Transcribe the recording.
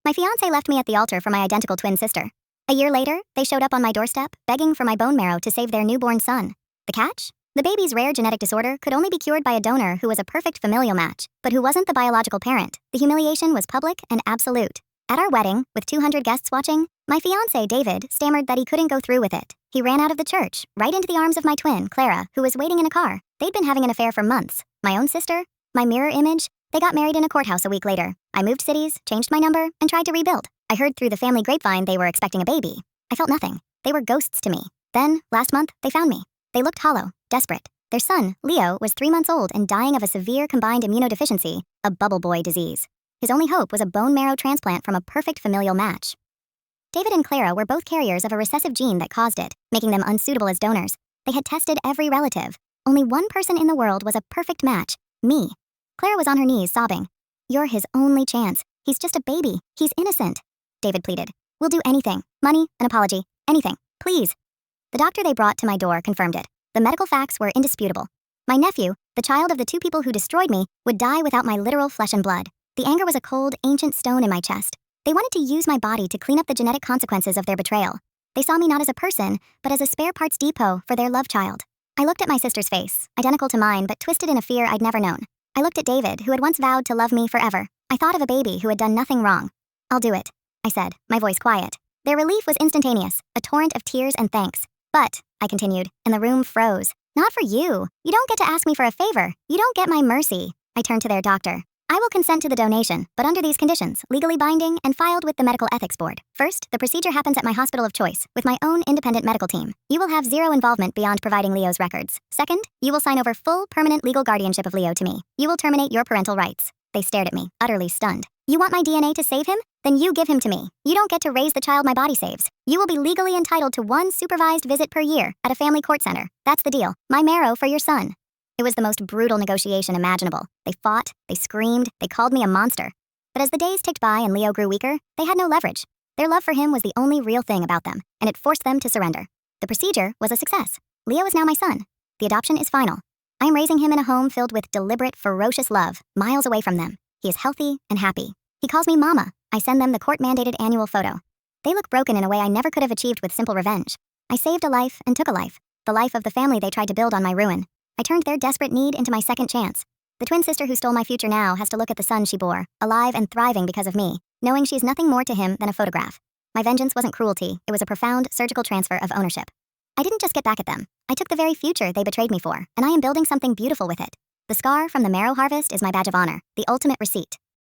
My fiancé left me at the altar for my identical twin sister. A year later, they showed up on my doorstep, begging for my bone marrow to save their newborn son. The catch? The baby's rare genetic disorder could only be cured by a donor who was a perfect familial match, but who wasn't the biological parent. The humiliation was public and absolute. At our wedding, with 200 guests watching, my fiancé, David, stammered that he couldn't go through with it. He ran out of the church, right into the arms of my twin, Clara, who was waiting in a car. They'd been having an affair for months. My own sister? My mirror image? They got married in a courthouse a week later. I moved cities, changed my number, and tried to rebuild. I heard through the family grapevine they were expecting a baby. I felt nothing. They were ghosts to me. Then, last month, they found me. They looked hollow, desperate. Their son, Leo, was 3 months old and dying of a severe combined immunodeficiency, a bubble boy disease. His only hope was a bone marrow transplant from a perfect familial match. David and Clara were both carriers of a recessive gene that caused it, making them unsuitable as donors. They had tested every relative. Only one person in the world was a perfect match, me. Clara was on her knees sobbing. "You're his only chance. He's just a baby. He's innocent," David pleaded. "We'll do anything. Money, an apology, anything. Please." The doctor they brought to my door confirmed it. The medical facts were indisputable. My nephew, the child of the 2 people who destroyed me, would die without my literal flesh and blood. The anger was a cold, ancient stone in my chest. They wanted to use my body to clean up the genetic consequences of their betrayal. They saw me not as a person, but as a spare parts depot for their love child. I looked at my sister's face, identical to mine but twisted in a fear I'd never known. I looked at David, who had once vowed to love me forever. I thought of a baby who had done nothing wrong. "I'll do it," I said, my voice quiet. Their relief was instantaneous, a torrent of tears and thanks. "But," I continued, and the room froze. "Not for you. You don't get to ask me for a favor. You don't get my mercy." I turned to their doctor. "I will consent to the donation, but under these conditions, legally binding and filed with the Medical Ethics Board. First, the procedure happens at my hospital of choice, with my own independent medical team. You will have zero involvement beyond providing Leo's records. Second, you will sign over full, permanent legal guardianship of Leo to me. You will terminate your parental rights." They stared at me, utterly stunned. "You want my DNA to save him? Then you give him to me. You don't get to raise the child my body saves. You will be legally entitled to 1 supervised visit per year at a family court center. That's the deal. My marrow for your son." It was the most brutal negotiation imaginable. They fought, they screamed, they called me a monster. But as the days ticked by and Leo grew weaker, they had no leverage. Their love for him was the only real thing about them, and it forced them to surrender. The procedure was a success. Leo is now my son. The adoption is final. I am raising him in a home filled with deliberate, ferocious love, miles away from them. He is healthy and happy. He calls me Mama. I send them the court-mandated annual photo. They look broken in a way I never could have achieved with simple revenge. I saved a life and took a life, the life of the family they tried to build on my ruin. I turned their desperate need into my second chance. The twin sister who stole my future now has to look at the son she bore, alive and thriving because of me, knowing she's nothing more to him than a photograph. My vengeance wasn't cruelty, it was a profound surgical transfer of ownership. I didn't just get back at them. I took the very future they betrayed me for, and I am building something beautiful with it. The scar from the marrow harvest is my badge of honor, the ultimate receipt.